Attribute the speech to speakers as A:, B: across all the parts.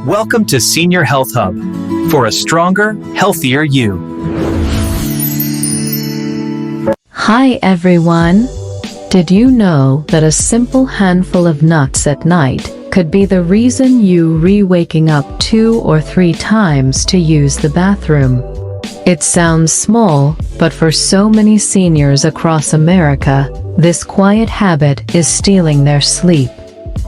A: Welcome to Senior Health Hub for a stronger, healthier you.
B: Hi everyone! Did you know that a simple handful of nuts at night could be the reason you waking up 2 or 3 times to use the bathroom? It sounds small, but for so many seniors across America, this quiet habit is stealing their sleep.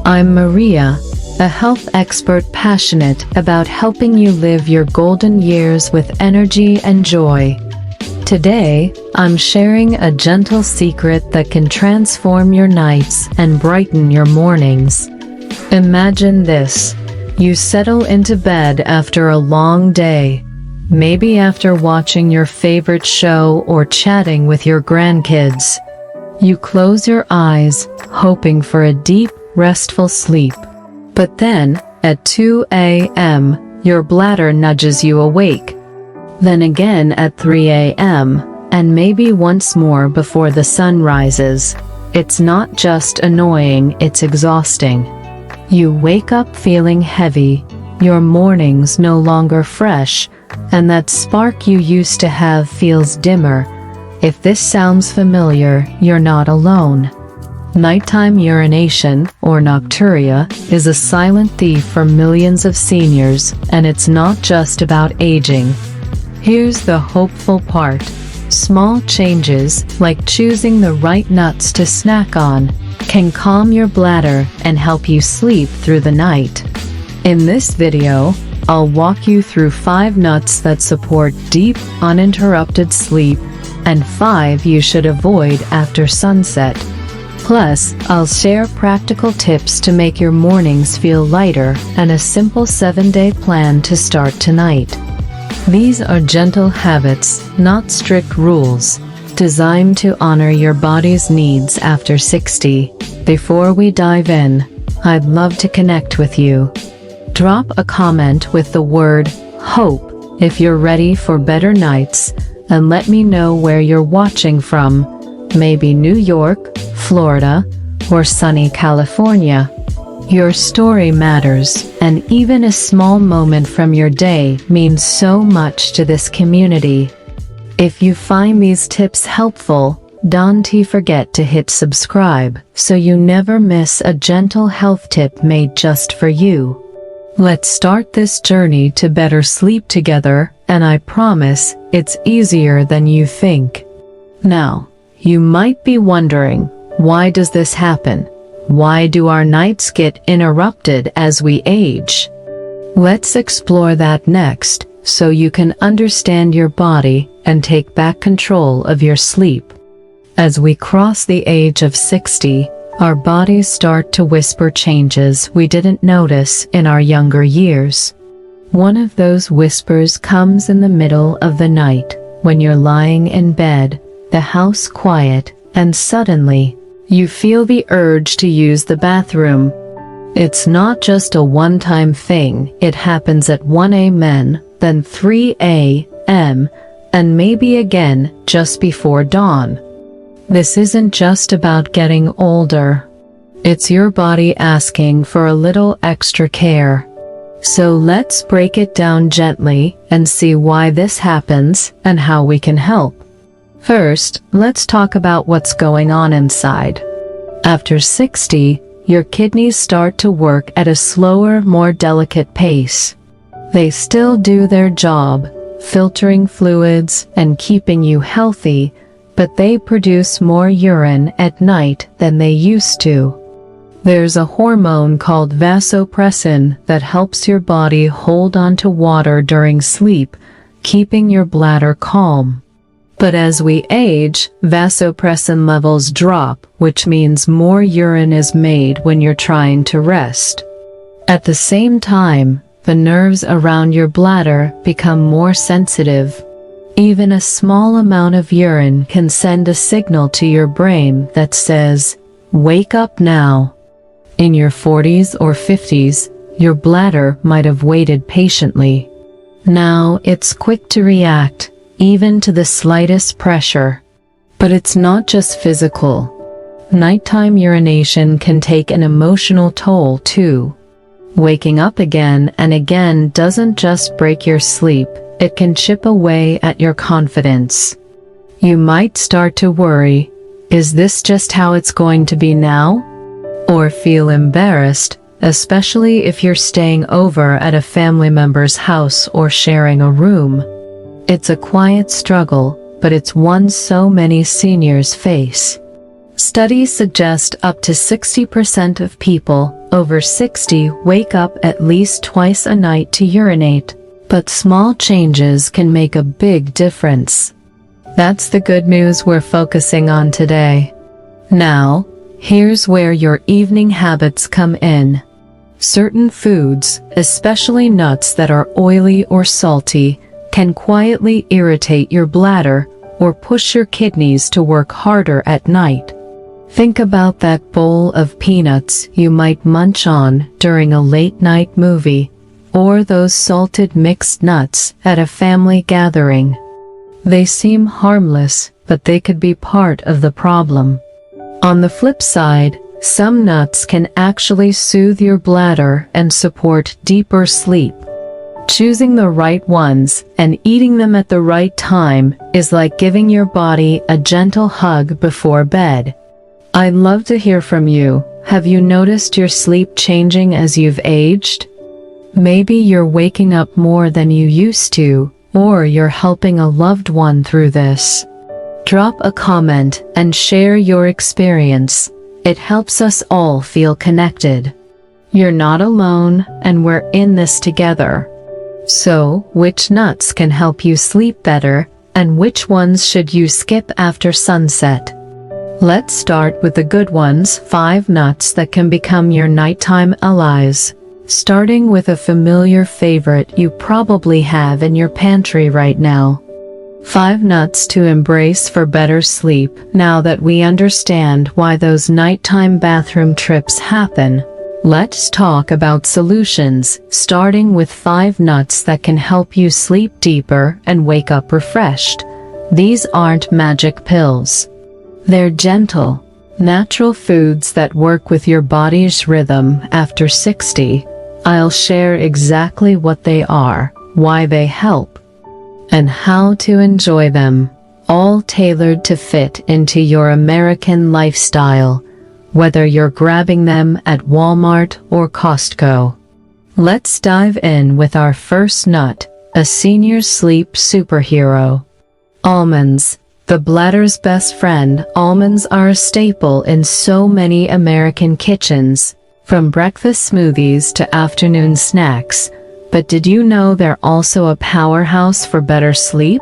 B: I'm Maria, a health expert passionate about helping you live your golden years with energy and joy. Today, I'm sharing a gentle secret that can transform your nights and brighten your mornings. Imagine this. You settle into bed after a long day, maybe after watching your favorite show or chatting with your grandkids. You close your eyes, hoping for a deep, restful sleep. But then, at 2 a.m., your bladder nudges you awake. Then again at 3 a.m., and maybe once more before the sun rises. It's not just annoying, it's exhausting. You wake up feeling heavy, your mornings no longer fresh, and that spark you used to have feels dimmer. If this sounds familiar, you're not alone. Nighttime urination, or nocturia, is a silent thief for millions of seniors, and it's not just about aging. Here's the hopeful part. Small changes, like choosing the right nuts to snack on, can calm your bladder and help you sleep through the night. In this video, I'll walk you through 5 nuts that support deep, uninterrupted sleep, and 5 you should avoid after sunset. Plus, I'll share practical tips to make your mornings feel lighter and a simple 7-day plan to start tonight. These are gentle habits, not strict rules, designed to honor your body's needs after 60. Before we dive in, I'd love to connect with you. Drop a comment with the word HOPE if you're ready for better nights, and let me know where you're watching from, maybe New York, Florida, or sunny California. Your story matters, and even a small moment from your day means so much to this community. If you find these tips helpful, don't forget to hit subscribe so you never miss a gentle health tip made just for you. Let's start this journey to better sleep together, and I promise it's easier than you think. Now, you might be wondering, why does this happen? Why do our nights get interrupted as we age? Let's explore that next, so you can understand your body and take back control of your sleep. As we cross the age of 60, our bodies start to whisper changes we didn't notice in our younger years. One of those whispers comes in the middle of the night, when you're lying in bed, the house quiet, and suddenly, you feel the urge to use the bathroom. It's not just a one-time thing, it happens at 1 a.m., then 3 a.m., and maybe again just before dawn. This isn't just about getting older. It's your body asking for a little extra care. So let's break it down gently and see why this happens and how we can help. First, let's talk about what's going on inside. After 60, your kidneys start to work at a slower, more delicate pace. They still do their job, filtering fluids and keeping you healthy, but they produce more urine at night than they used to. There's a hormone called vasopressin that helps your body hold on to water during sleep, keeping your bladder calm. But as we age, vasopressin levels drop, which means more urine is made when you're trying to rest. At the same time, the nerves around your bladder become more sensitive. Even a small amount of urine can send a signal to your brain that says, "Wake up now." In your 40s or 50s, your bladder might have waited patiently. Now it's quick to react, even to the slightest pressure. But it's not just physical. Nighttime urination can take an emotional toll too. Waking up again and again doesn't just break your sleep, it can chip away at your confidence. You might start to worry, is this just how it's going to be now? Or feel embarrassed, especially if you're staying over at a family member's house or sharing a room. It's a quiet struggle, but it's one so many seniors face. Studies suggest up to 60% of people over 60 wake up at least twice a night to urinate, but small changes can make a big difference. That's the good news we're focusing on today. Now, here's where your evening habits come in. Certain foods, especially nuts that are oily or salty, can quietly irritate your bladder or push your kidneys to work harder at night. Think about that bowl of peanuts you might munch on during a late-night movie, or those salted mixed nuts at a family gathering. They seem harmless, but they could be part of the problem. On the flip side, some nuts can actually soothe your bladder and support deeper sleep. Choosing the right ones and eating them at the right time is like giving your body a gentle hug before bed. I'd love to hear from you. Have you noticed your sleep changing as you've aged? Maybe you're waking up more than you used to, or you're helping a loved one through this. Drop a comment and share your experience. It helps us all feel connected. You're not alone, and we're in this together. So, which nuts can help you sleep better, and which ones should you skip after sunset? Let's start with the good ones, 5 nuts that can become your nighttime allies. Starting with a familiar favorite you probably have in your pantry right now. 5 nuts to embrace for better sleep. Now that we understand why those nighttime bathroom trips happen, let's talk about solutions, starting with 5 nuts that can help you sleep deeper and wake up refreshed. These aren't magic pills. They're gentle, natural foods that work with your body's rhythm after 60. I'll share exactly what they are, why they help, and how to enjoy them, all tailored to fit into your American lifestyle, whether you're grabbing them at Walmart or Costco. Let's dive in with our first nut, a senior sleep superhero. Almonds. The bladder's best friend, almonds are a staple in so many American kitchens, from breakfast smoothies to afternoon snacks. But did you know they're also a powerhouse for better sleep?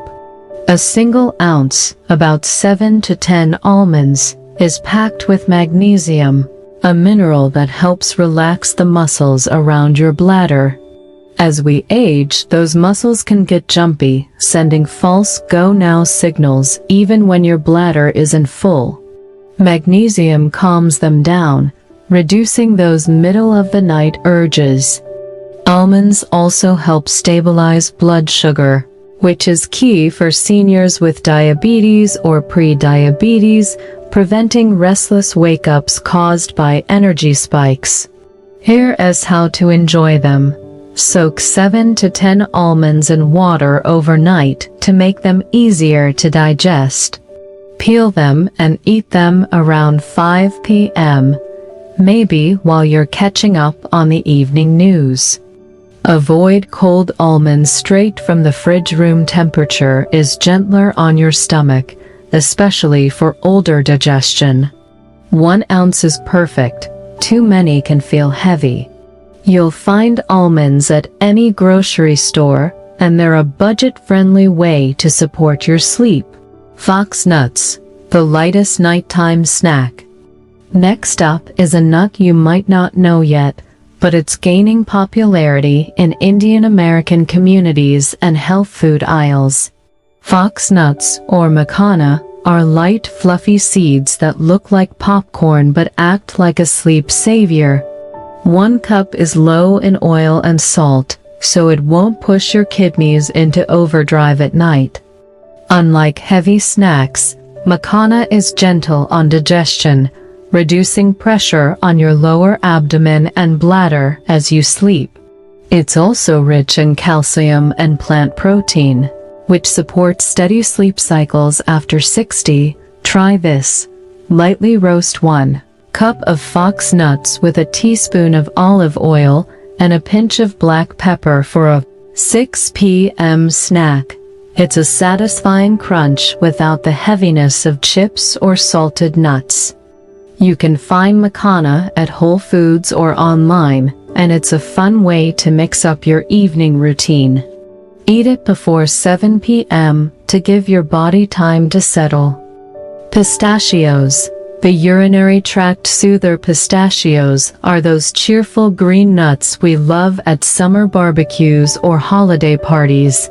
B: A single ounce, about 7 to 10 almonds, is packed with magnesium, a mineral that helps relax the muscles around your bladder. As we age, those muscles can get jumpy, sending false go-now signals even when your bladder isn't full. Magnesium calms them down, reducing those middle-of-the-night urges. Almonds also help stabilize blood sugar, which is key for seniors with diabetes or pre-diabetes, preventing restless wake-ups caused by energy spikes. Here is how to enjoy them. Soak 7 to 10 almonds in water overnight to make them easier to digest. Peel them and eat them around 5 p.m., maybe while you're catching up on the evening news. Avoid cold almonds straight from the fridge. Room temperature is gentler on your stomach, especially for older digestion. 1 ounce is perfect. Too many can feel heavy. You'll find almonds at any grocery store, and they're a budget-friendly way to support your sleep. Fox nuts, the lightest nighttime snack. Next up is a nut you might not know yet, but it's gaining popularity in Indian American communities and health food aisles. Fox nuts, or macana, are light, fluffy seeds that look like popcorn but act like a sleep savior. 1 cup is low in oil and salt, so it won't push your kidneys into overdrive at night. Unlike heavy snacks, macana is gentle on digestion, reducing pressure on your lower abdomen and bladder as you sleep. It's also rich in calcium and plant protein, which supports steady sleep cycles after 60. Try this. Lightly roast 1 cup of fox nuts with a teaspoon of olive oil and a pinch of black pepper for a 6 p.m. snack. It's a satisfying crunch without the heaviness of chips or salted nuts. You can find makhana at Whole Foods or online, and it's a fun way to mix up your evening routine. Eat it before 7 p.m. to give your body time to settle. Pistachios. The urinary tract soother pistachios are those cheerful green nuts we love at summer barbecues or holiday parties.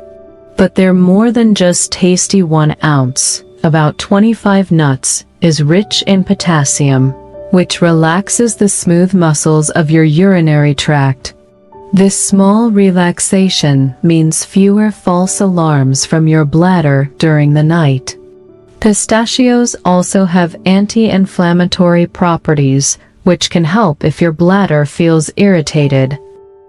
B: But they're more than just tasty. 1 ounce, about 25 nuts, is rich in potassium, which relaxes the smooth muscles of your urinary tract. This small relaxation means fewer false alarms from your bladder during the night. Pistachios also have anti-inflammatory properties, which can help if your bladder feels irritated.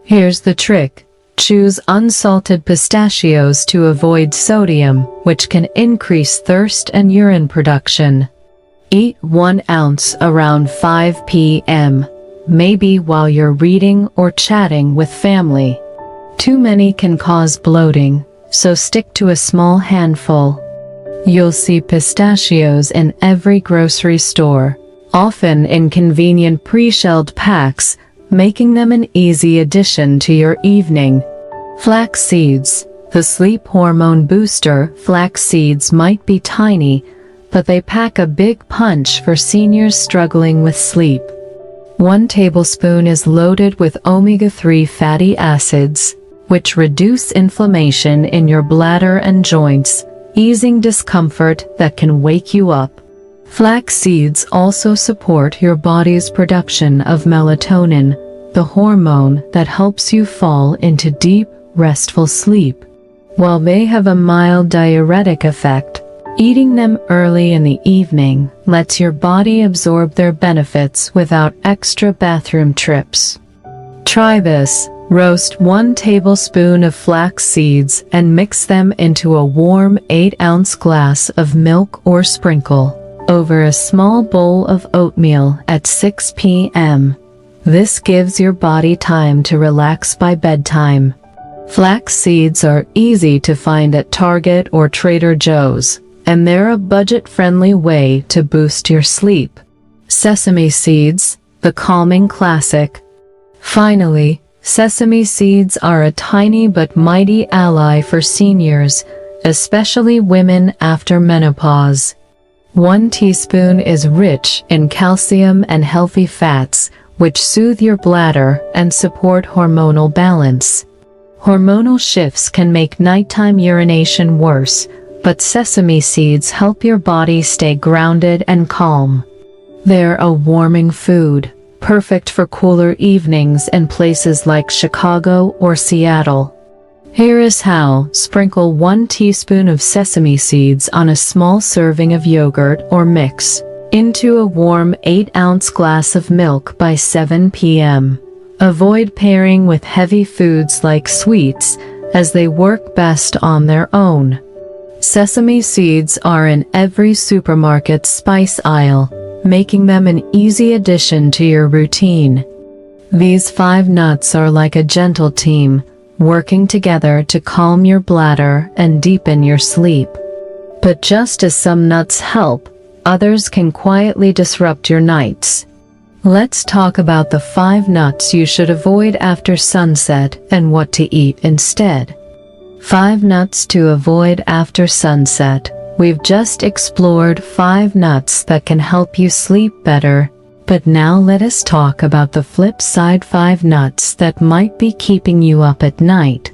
B: Here's the trick. Choose unsalted pistachios to avoid sodium, which can increase thirst and urine production. Eat 1 ounce around 5 p.m., maybe while you're reading or chatting with family. Too many can cause bloating, so stick to a small handful. You'll see pistachios in every grocery store, often in convenient pre-shelled packs, making them an easy addition to your evening. Flax seeds. The sleep hormone booster. Flax seeds might be tiny, but they pack a big punch for seniors struggling with sleep. 1 tablespoon is loaded with omega-3 fatty acids, which reduce inflammation in your bladder and joints, easing discomfort that can wake you up. Flax seeds also support your body's production of melatonin, the hormone that helps you fall into deep, restful sleep. While they have a mild diuretic effect, eating them early in the evening lets your body absorb their benefits without extra bathroom trips. Try this. Roast 1 tablespoon of flax seeds and mix them into a warm 8-ounce glass of milk or sprinkle over a small bowl of oatmeal at 6 p.m. This gives your body time to relax by bedtime. Flax seeds are easy to find at Target or Trader Joe's, and they're a budget-friendly way to boost your sleep. Sesame seeds, the calming classic. Finally, sesame seeds are a tiny but mighty ally for seniors, especially women after menopause. 1 teaspoon is rich in calcium and healthy fats, which soothe your bladder and support hormonal balance. Hormonal shifts can make nighttime urination worse, but sesame seeds help your body stay grounded and calm. They're a warming food, perfect for cooler evenings in places like Chicago or Seattle. Here is how. Sprinkle 1 teaspoon of sesame seeds on a small serving of yogurt or mix into a warm 8-ounce glass of milk by 7 p.m. Avoid pairing with heavy foods like sweets, as they work best on their own. Sesame seeds are in every supermarket spice aisle, making them an easy addition to your routine. These 5 nuts are like a gentle team, working together to calm your bladder and deepen your sleep. But just as some nuts help, others can quietly disrupt your nights. Let's talk about the 5 nuts you should avoid after sunset and what to eat instead. 5 nuts to avoid after sunset. We've just explored 5 nuts that can help you sleep better, but now let us talk about the flip side. 5 nuts that might be keeping you up at night.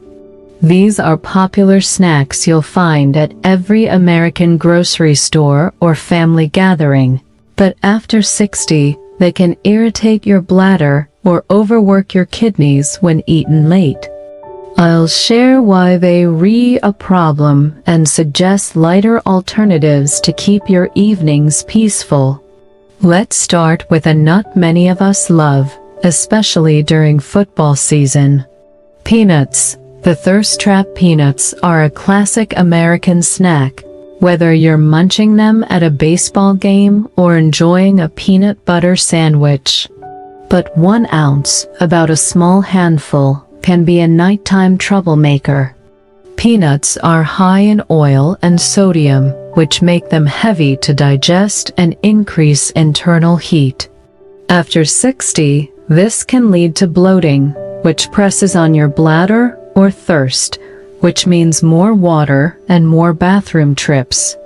B: These are popular snacks you'll find at every American grocery store or family gathering, but after 60, they can irritate your bladder or overwork your kidneys when eaten late. I'll share why they're a problem and suggest lighter alternatives to keep your evenings peaceful. Let's start with a nut many of us love, especially during football season. Peanuts. The thirst trap peanuts are a classic American snack, whether you're munching them at a baseball game or enjoying a peanut butter sandwich. But 1 ounce, about a small handful, can be a nighttime troublemaker. Peanuts are high in oil and sodium, which make them heavy to digest and increase internal heat. After 60, this can lead to bloating, which presses on your bladder, or thirst, which means more water and more bathroom trips.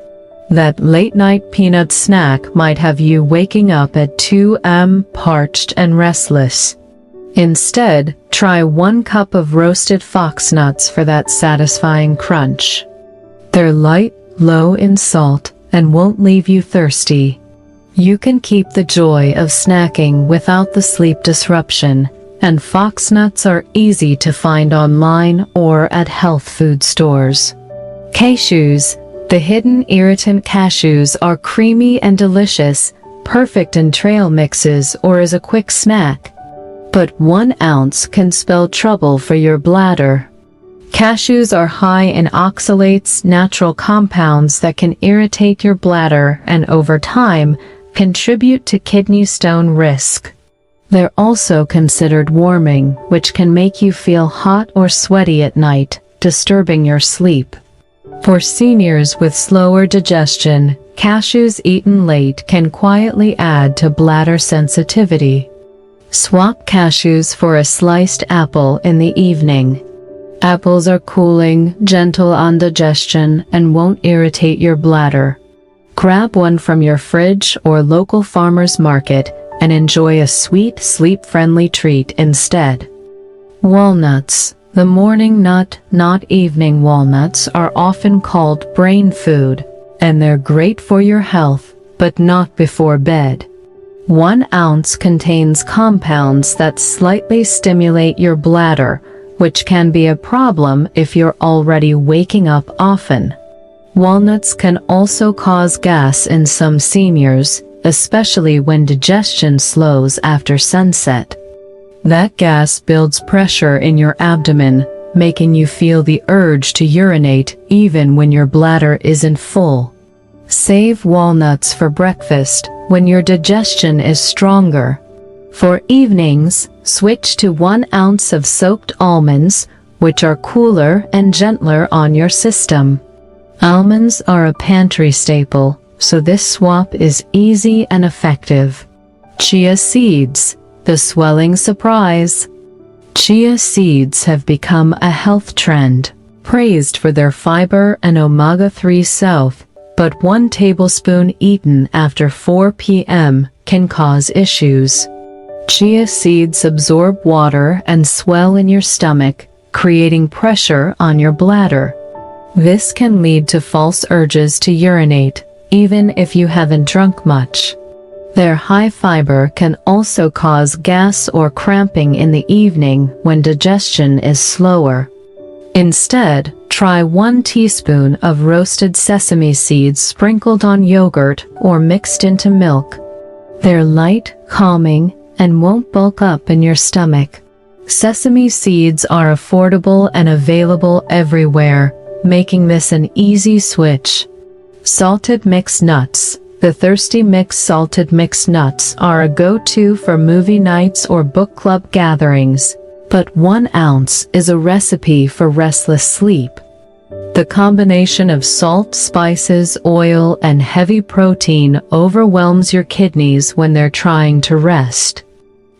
B: That late-night peanut snack might have you waking up at 2 a.m. parched and restless. Instead, try 1 cup of roasted fox nuts for that satisfying crunch. They're light, low in salt, and won't leave you thirsty. You can keep the joy of snacking without the sleep disruption, and fox nuts are easy to find online or at health food stores. Cashews. The hidden irritant cashews are creamy and delicious, perfect in trail mixes or as a quick snack. But 1 ounce can spell trouble for your bladder. Cashews are high in oxalates, natural compounds that can irritate your bladder and over time contribute to kidney stone risk. They're also considered warming, which can make you feel hot or sweaty at night, disturbing your sleep. For seniors with slower digestion, cashews eaten late can quietly add to bladder sensitivity. Swap cashews for a sliced apple in the evening. Apples are cooling, gentle on digestion, and won't irritate your bladder. Grab one from your fridge or local farmer's market and enjoy a sweet, sleep-friendly treat instead. Walnuts. The morning nut, not evening walnuts, are often called brain food, and they're great for your health, but not before bed. 1 ounce contains compounds that slightly stimulate your bladder, which can be a problem if you're already waking up often. Walnuts can also cause gas in some seniors, especially when digestion slows after sunset. That gas builds pressure in your abdomen, making you feel the urge to urinate even when your bladder isn't full. Save walnuts for breakfast when your digestion is stronger. For evenings, switch to 1 ounce of soaked almonds, which are cooler and gentler on your system. Almonds are a pantry staple, so this swap is easy and effective. Chia seeds. The swelling surprise. Chia seeds have become a health trend, praised for their fiber and omega-3 self, but 1 tablespoon eaten after 4 p.m. can cause issues. Chia seeds absorb water and swell in your stomach, creating pressure on your bladder. This can lead to false urges to urinate, even if you haven't drunk much. Their high fiber can also cause gas or cramping in the evening when digestion is slower. Instead, try 1 teaspoon of roasted sesame seeds sprinkled on yogurt or mixed into milk. They're light, calming, and won't bulk up in your stomach. Sesame seeds are affordable and available everywhere, making this an easy switch. Salted mixed nuts. The thirsty mixed salted mixed nuts are a go-to for movie nights or book club gatherings, but 1 ounce is a recipe for restless sleep. The combination of salt, spices, oil, and heavy protein overwhelms your kidneys when they're trying to rest.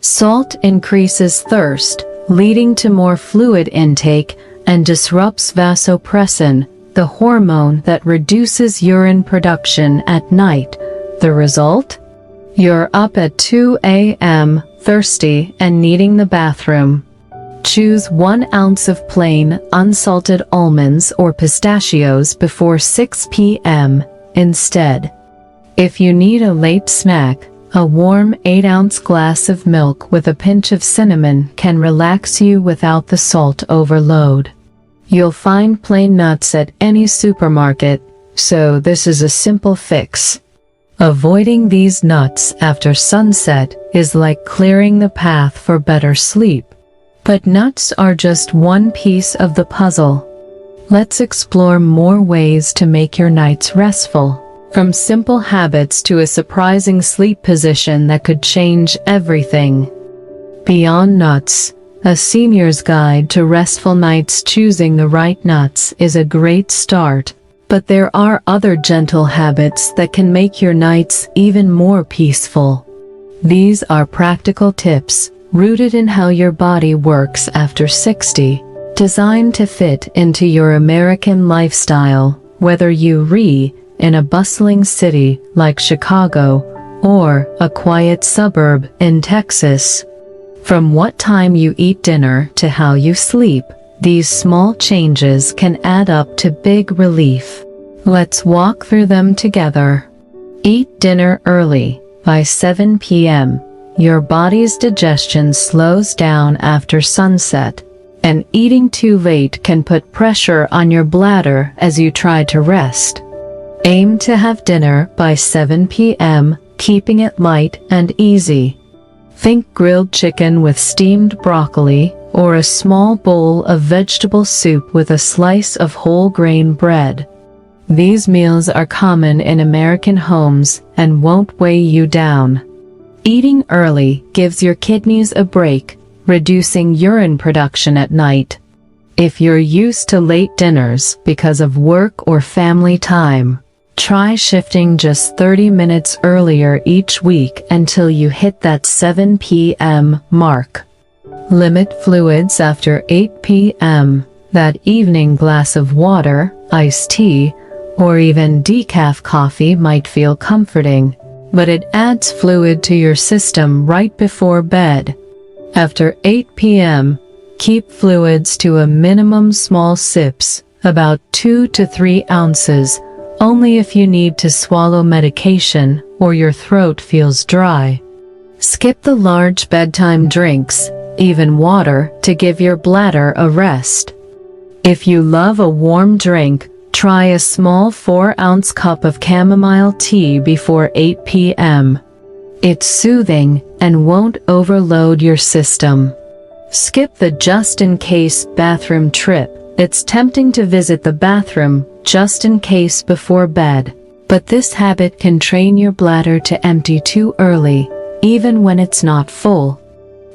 B: Salt increases thirst, leading to more fluid intake, and disrupts vasopressin, the hormone that reduces urine production at night. The result? You're up at 2 a.m., thirsty and needing the bathroom. Choose 1 ounce of plain, unsalted almonds or pistachios before 6 p.m. instead. If you need a late snack, a warm 8-ounce glass of milk with a pinch of cinnamon can relax you without the salt overload. You'll find plain nuts at any supermarket, so this is a simple fix. Avoiding these nuts after sunset is like clearing the path for better sleep. But nuts are just one piece of the puzzle. Let's explore more ways to make your nights restful. From simple habits to a surprising sleep position that could change everything. Beyond nuts, a senior's guide to restful nights. Choosing the right nuts is a great start, but there are other gentle habits that can make your nights even more peaceful. These are practical tips rooted in how your body works after 60, designed to fit into your American lifestyle, whether you reside in a bustling city like Chicago or a quiet suburb in Texas. From what time you eat dinner to how you sleep, these small changes can add up to big relief. Let's walk through them together. Eat dinner early. By 7 p.m., your body's digestion slows down after sunset, and eating too late can put pressure on your bladder as you try to rest. Aim to have dinner by 7 p.m., keeping it light and easy. Think grilled chicken with steamed broccoli, or a small bowl of vegetable soup with a slice of whole grain bread. These meals are common in American homes and won't weigh you down. Eating early gives your kidneys a break, reducing urine production at night. If you're used to late dinners because of work or family time, try shifting just 30 minutes earlier each week until you hit that 7 p.m. mark. Limit fluids after 8 p.m. That evening glass of water, iced tea, or even decaf coffee might feel comforting, but it adds fluid to your system right before bed. After 8 p.m., keep fluids to a minimum. Small sips, about 2 to 3 ounces, only if you need to swallow medication or your throat feels dry. Skip the large bedtime drinks, even water, to give your bladder a rest. If you love a warm drink, try a small 4-ounce cup of chamomile tea before 8 p.m. It's soothing and won't overload your system. Skip the just-in-case bathroom trip. It's tempting to visit the bathroom just in case before bed, but this habit can train your bladder to empty too early, even when it's not full.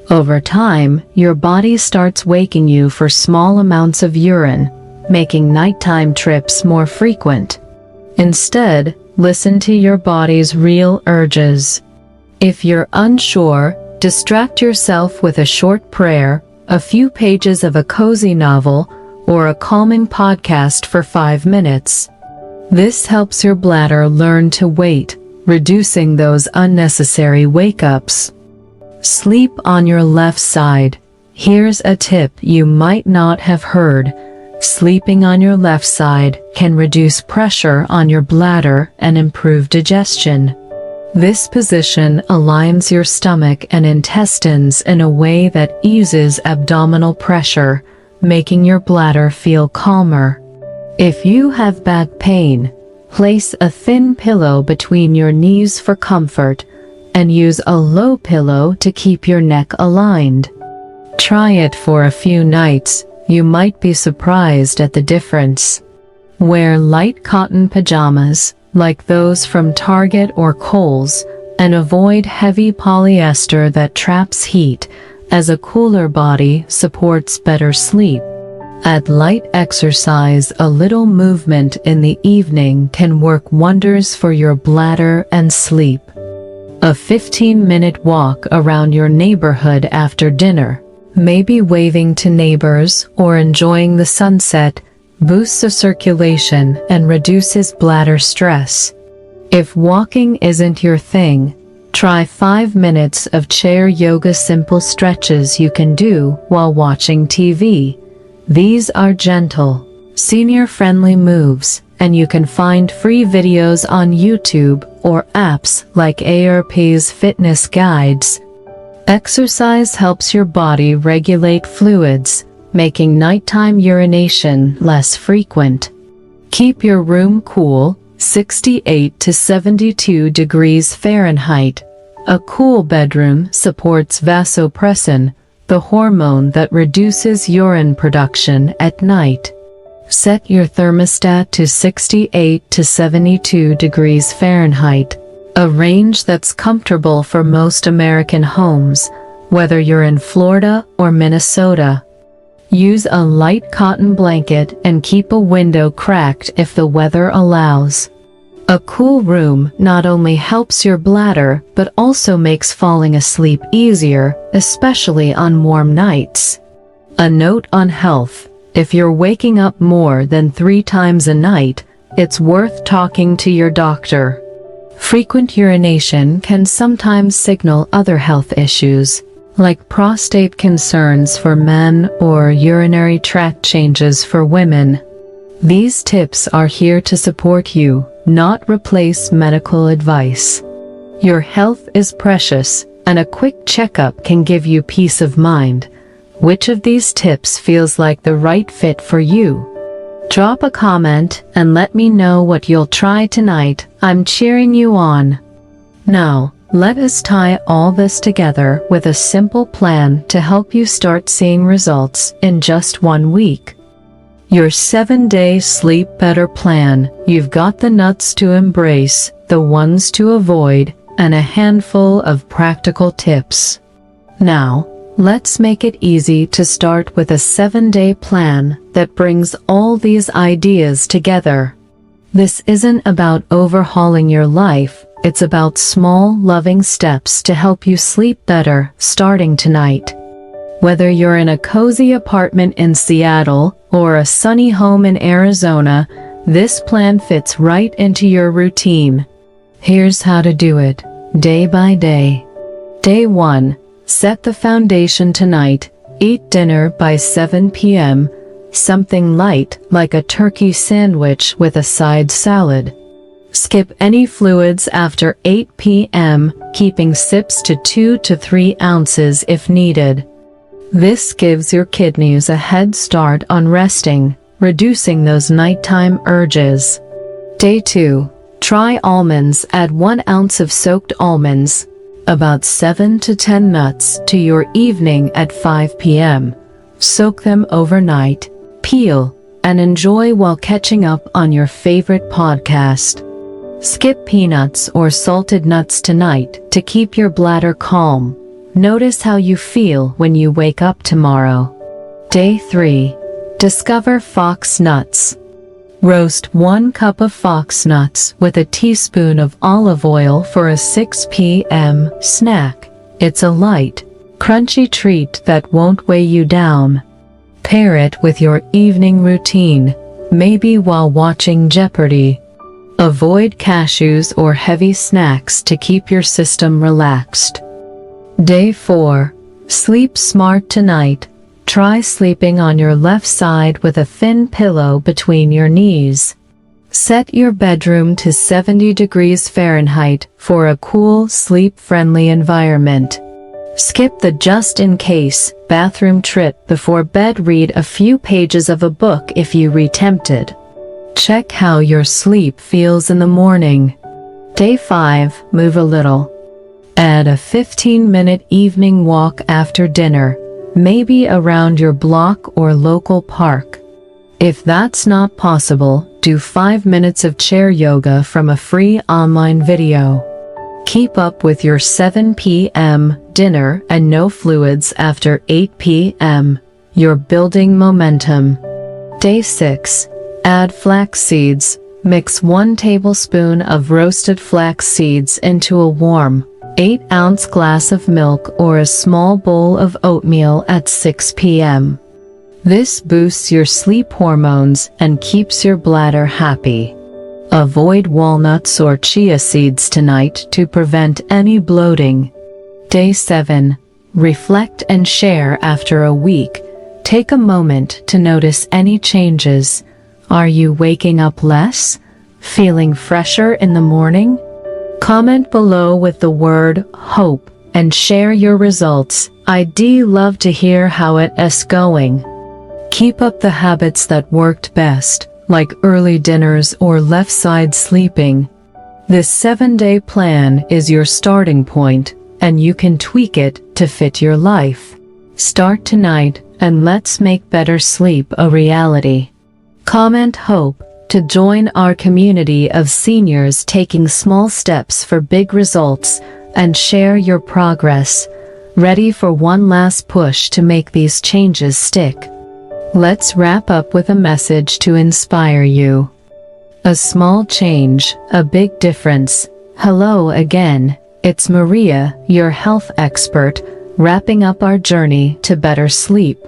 B: Over time, your body starts waking you for small amounts of urine, making nighttime trips more frequent. Instead, listen to your body's real urges. If you're unsure, distract yourself with a short prayer, a few pages of a cozy novel, or a calming podcast for 5 minutes. This helps your bladder learn to wait, reducing those unnecessary wake-ups. Sleep on your left side. Here's a tip you might not have heard. Sleeping on your left side can reduce pressure on your bladder and improve digestion. This position aligns your stomach and intestines in a way that eases abdominal pressure, making your bladder feel calmer. If you have back pain, place a thin pillow between your knees for comfort, and use a low pillow to keep your neck aligned. Try it for a few nights. You might be surprised at the difference. Wear light cotton pajamas, like those from Target or Kohl's, and avoid heavy polyester that traps heat, as a cooler body supports better sleep. Add light exercise. A little movement in the evening can work wonders for your bladder and sleep. A 15-minute walk around your neighborhood after dinner, maybe waving to neighbors or enjoying the sunset, boosts the circulation and reduces bladder stress. If walking isn't your thing, try 5 minutes of chair yoga, simple stretches you can do while watching TV. These are gentle, senior-friendly moves, and you can find free videos on YouTube or apps like AARP's fitness guides. Exercise helps your body regulate fluids, making nighttime urination less frequent. Keep your room cool. 68 to 72 degrees Fahrenheit. A cool bedroom supports vasopressin, the hormone that reduces urine production at night. Set your thermostat to 68 to 72 degrees Fahrenheit, a range that's comfortable for most American homes, whether you're in Florida or Minnesota. Use a light cotton blanket and keep a window cracked if the weather allows. A cool room not only helps your bladder but also makes falling asleep easier, especially on warm nights. A note on health: if you're waking up more than 3 times a night, it's worth talking to your doctor. Frequent urination can sometimes signal other health issues, like prostate concerns for men or urinary tract changes for women. These tips are here to support you, not replace medical advice. Your health is precious, and a quick checkup can give you peace of mind. Which of these tips feels like the right fit for you? Drop a comment and let me know what you'll try tonight. I'm cheering you on. Now, let us tie all this together with a simple plan to help you start seeing results in just 1 week. Your 7-day Sleep Better plan. You've got the nuts to embrace, the ones to avoid, and a handful of practical tips. Now, let's make it easy to start with a 7-day plan that brings all these ideas together. This isn't about overhauling your life, it's about small, loving steps to help you sleep better starting tonight. Whether you're in a cozy apartment in Seattle or a sunny home in Arizona, this plan fits right into your routine. Here's how to do it, day by day. Day 1. Set the foundation tonight. Eat dinner by 7 p.m., something light like a turkey sandwich with a side salad. Skip any fluids after 8 p.m., keeping sips to 2 to 3 ounces if needed. This gives your kidneys a head start on resting, reducing those nighttime urges. Day 2. Try almonds. Add 1 ounce of soaked almonds, about 7 to 10 nuts, to your evening at 5 p.m. Soak them overnight, peel, and enjoy while catching up on your favorite podcast. Skip peanuts or salted nuts tonight to keep your bladder calm. Notice how you feel when you wake up tomorrow. Day 3. Discover fox nuts. Roast 1 cup of fox nuts with a teaspoon of olive oil for a 6 p.m. snack. It's a light, crunchy treat that won't weigh you down. Pair it with your evening routine, maybe while watching Jeopardy! Avoid cashews or heavy snacks to keep your system relaxed. Day 4. Sleep smart tonight. Try sleeping on your left side with a thin pillow between your knees. Set your bedroom to 70 degrees Fahrenheit for a cool, sleep-friendly environment. Skip the just-in-case bathroom trip before bed. Read a few pages of a book if you re-tempted. Check how your sleep feels in the morning. Day 5. Move a little. Add a 15-minute evening walk after dinner, maybe around your block or local park. If that's not possible, do 5 minutes of chair yoga from a free online video. Keep up with your 7 p.m. dinner and no fluids after 8 p.m. You're building momentum. Day 6. Add flax seeds. Mix 1 tablespoon of roasted flax seeds into a warm 8-ounce glass of milk or a small bowl of oatmeal at 6 p.m. This boosts your sleep hormones and keeps your bladder happy. Avoid walnuts or chia seeds tonight to prevent any bloating. Day 7. Reflect and share after a week. Take a moment to notice any changes. Are you waking up less? Feeling fresher in the morning? Comment below with the word HOPE and share your results. I'd love to hear how it is going. Keep up the habits that worked best. like early dinners or left-side sleeping. This 7-day plan is your starting point, and you can tweak it to fit your life. Start tonight, and let's make better sleep a reality. Comment HOPE to join our community of seniors taking small steps for big results, and share your progress. Ready for one last push to make these changes stick. Let's wrap up with a message to inspire you. A small change, a big difference. Hello again, it's Maria, your health expert, wrapping up our journey to better sleep.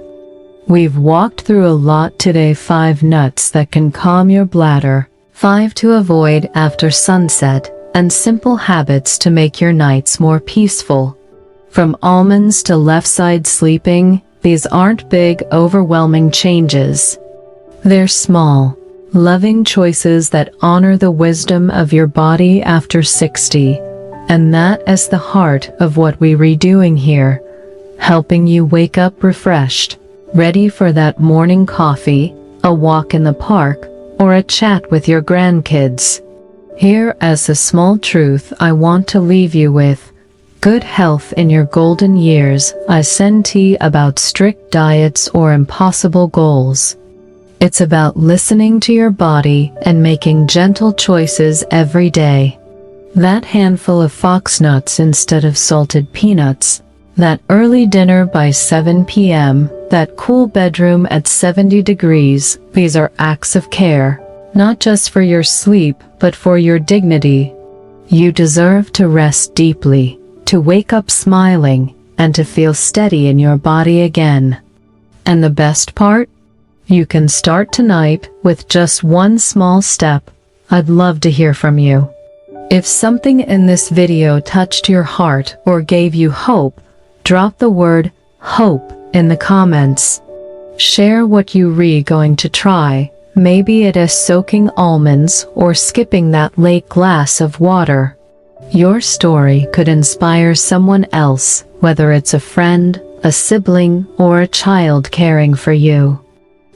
B: We've walked through a lot today. 5 nuts that can calm your bladder, 5 to avoid after sunset, and simple habits to make your nights more peaceful. From almonds to left-side sleeping, these aren't big, overwhelming changes. They're small, loving choices that honor the wisdom of your body after 60. And that is the heart of what we're doing here, helping you wake up refreshed, ready for that morning coffee, a walk in the park, or a chat with your grandkids. Here as a small truth I want to leave you with. Good health in your golden years isn't about strict diets or impossible goals. It's about listening to your body and making gentle choices every day. That handful of fox nuts instead of salted peanuts, that early dinner by 7 p.m., that cool bedroom at 70 degrees, these are acts of care, not just for your sleep, but for your dignity. You deserve to rest deeply, to wake up smiling, and to feel steady in your body again. And the best part? You can start tonight with just one small step. I'd love to hear from you. If something in this video touched your heart or gave you hope, drop the word HOPE in the comments. Share what you're going to try. Maybe it is soaking almonds or skipping that late glass of water. Your story could inspire someone else, whether it's a friend, a sibling, or a child caring for you.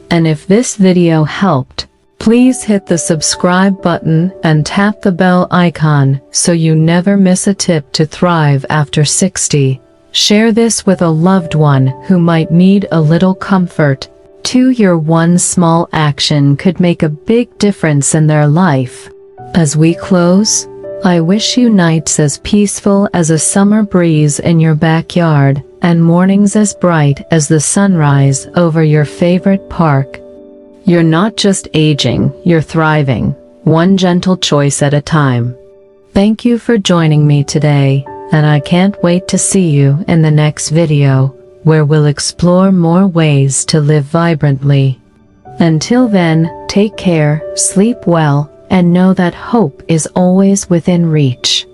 B: And if this video helped, please hit the subscribe button and tap the bell icon so you never miss a tip to thrive after 60. Share this with a loved one who might need a little comfort. Your one small action could make a big difference in their life. As we close, I wish you nights as peaceful as a summer breeze in your backyard, and mornings as bright as the sunrise over your favorite park. You're not just aging, you're thriving, one gentle choice at a time. Thank you for joining me today, and I can't wait to see you in the next video, where we'll explore more ways to live vibrantly. Until then, take care, sleep well, and know that hope is always within reach.